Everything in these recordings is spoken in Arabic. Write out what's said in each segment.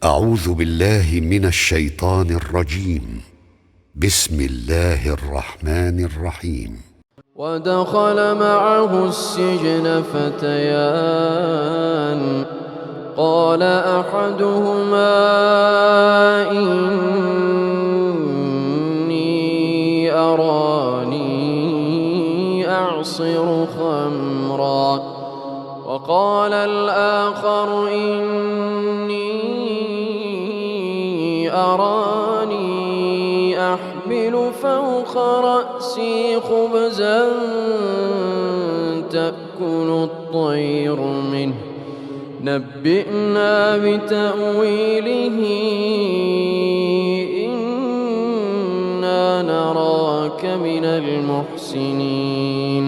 أعوذ بالله من الشيطان الرجيم. بسم الله الرحمن الرحيم. ودخل معه السجن فتيان قال أحدهما إني أراني أعصر خمرا وقال الآخر إني أراني أحمل فوق رأسي خبزا تأكل الطير منه نبئنا بتأويله إنا نراك من المحسنين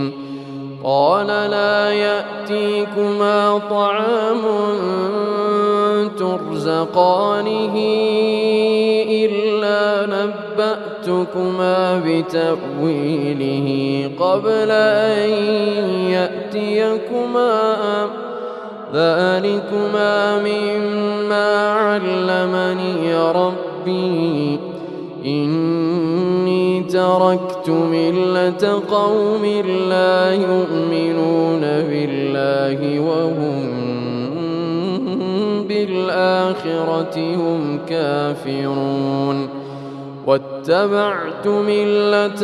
قال لا يأتيكما طعام ترزقانه إلا نبأتكما بتأويله قبل أن يأتيكما ذلكما مما علمني ربي إني تركت ملة قوم لا يؤمنون بالله وهم بالآخرة هم كافرون واتبعت ملة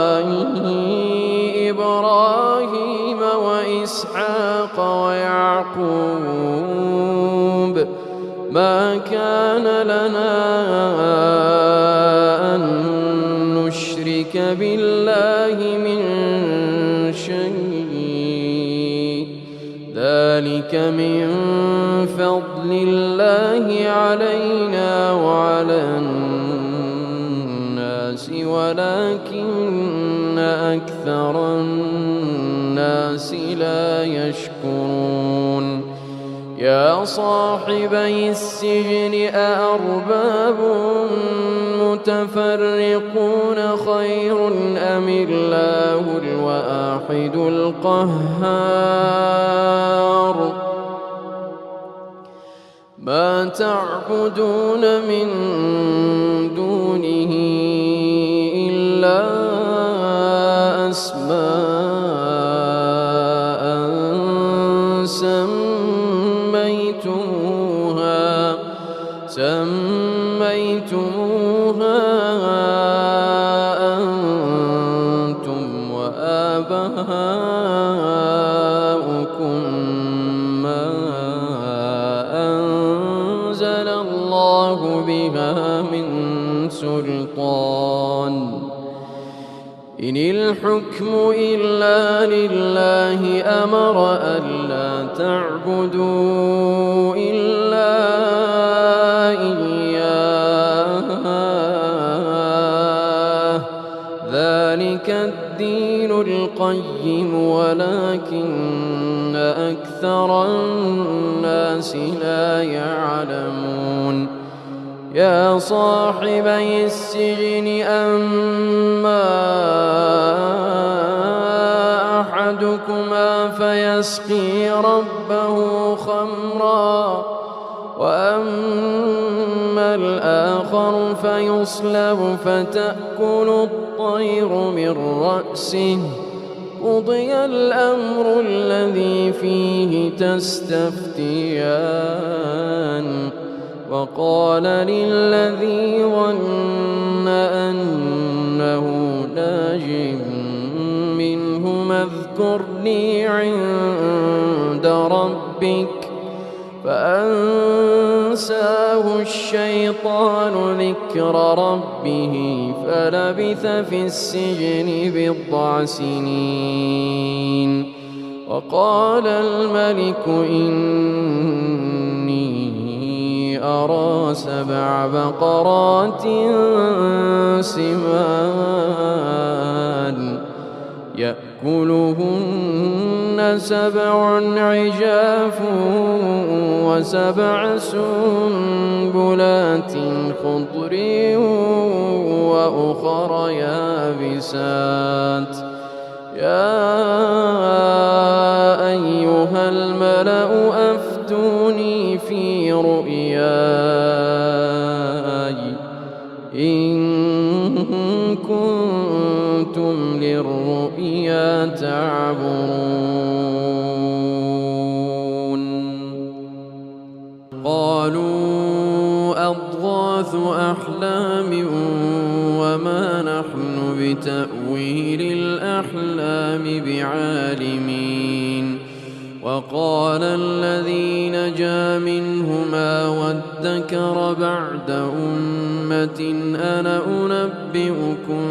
آبائي إبراهيم وإسحاق ويعقوب ما كان لنا أن نشرك بالله من شيء ذلك من فضل الله علينا وعلى الناس ولكن أكثر الناس لا يشكرون يا صاحبي السجن أأرباب متفرقون خير أم الله الواحد القهار ما تعبدون من دونه إلا أسماء سميتموها أنتم وآباؤكم ما أنزل الله بها من سلطان إن الحكم إلا لله أمر ألا تعبدوا إلا إياه ذلك الدين القيم ولكن أكثر الناس لا يعلمون يا صاحبي السجن أما أحدكما فيسقي ربه خمرا وأما الآخر فيصلب فتأكل الطير من رأسه قضي الأمر الذي فيه تستفتيان وقال للذي ظن أنه ناج منهما اذكرني عند ربك فأنساه الشيطان ذكر ربه فلبث في السجن بضع سنين وقال الملك إني أرى 7 بقرات سمان يأكلهن 7 عجاف و7 سنبلات خضر وأخر يابسات يا أيها الملأ أفتوني للرؤيا تعبرون قالوا أضغاث أحلام وما نحن بتأويل الأحلام بعالمين وقال الذي نجا منهما وادكر بعد أمة أنا أنبئكم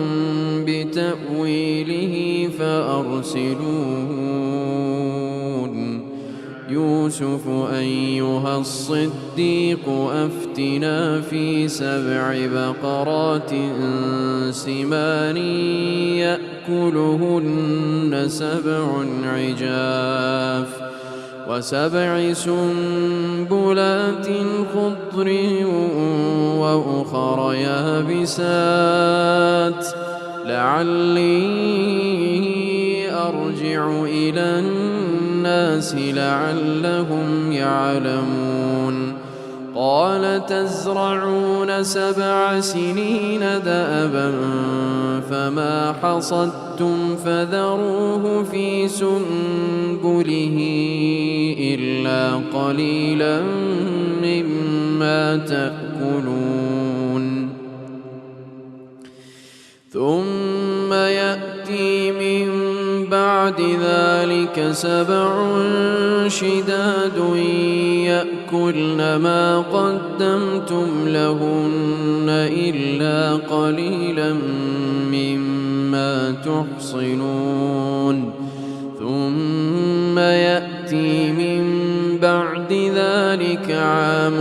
بتأويله فأرسلون يوسف أيها الصديق أفتنا في 7 بقرات سمان يأكلهن 7 عجاف و7 سنبلات خضر وأخر يابسات لعلي أرجع إلى الناس لعلهم يعلمون قال تزرعون 7 سنين دأبا فما حصدتم فذروه في سنبله إلا قليلا مما تأكلون ثم يأتي من بعد ذلك 7 شداد يأكلن ما قدمتم لهن إلا قليلا مما تحصنون ثم يأتي من بعد ذلك عام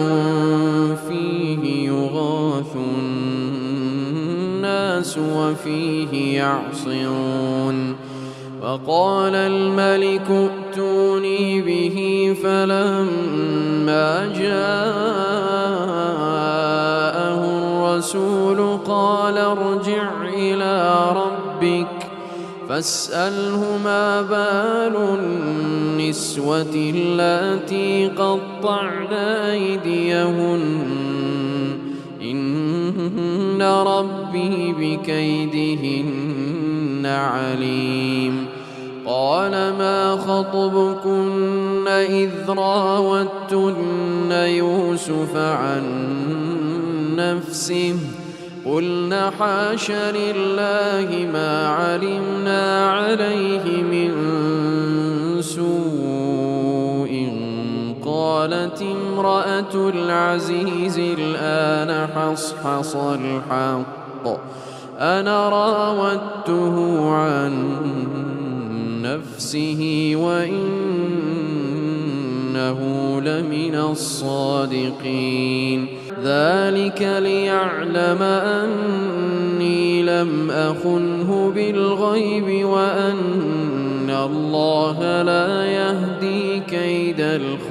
فيه يغاث الناس وفيه يعصرون وقال الملك ائتوني به فلما جاءه الرسول قال ارجع إلى ربك فاسأله ما بال النسوة اللاتي قطعن أيديهن إن ربي بكيدهن عليم قال ما خطبكن إذ راوتن يوسف عن نفسه قلنا حاش لله ما علمنا عليه من سوء قالت امرأة العزيز الآن حصحص الحق أنا راودته عن نفسه وإنه لمن الصادقين ذلك ليعلم أني لم أخنه بالغيب وأن الله لا يهدي كيد الخائنين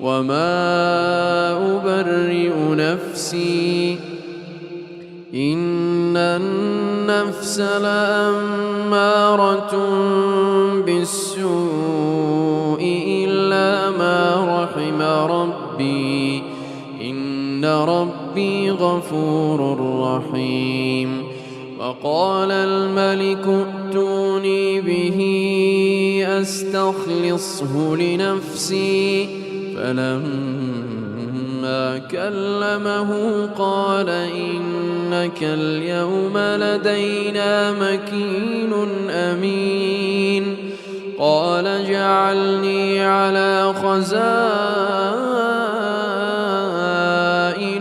وما أبرئ نفسي إن النفس لأمارة بالسوء إلا ما رحم ربي إن ربي غفور رحيم وقال الملك ائتوني به أستخلصه لنفسي فلما كلمه قال إنك اليوم لدينا مكين أمين قال اجعلني على خزائن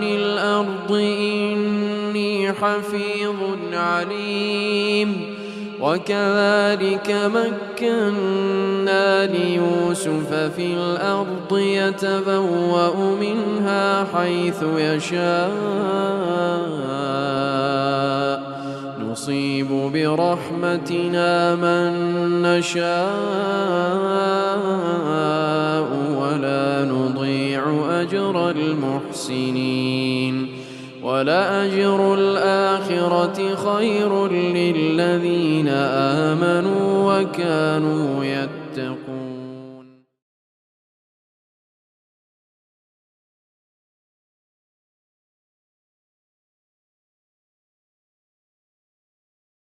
الأرض إني حفيظ عليم وكذلك مكنا ليوسف في الأرض يتبوأ منها حيث يشاء نصيب برحمتنا من نشاء ولا نضيع أجر المحسنين ولأجر الآخرة خير للذين آمنوا وكانوا يتقون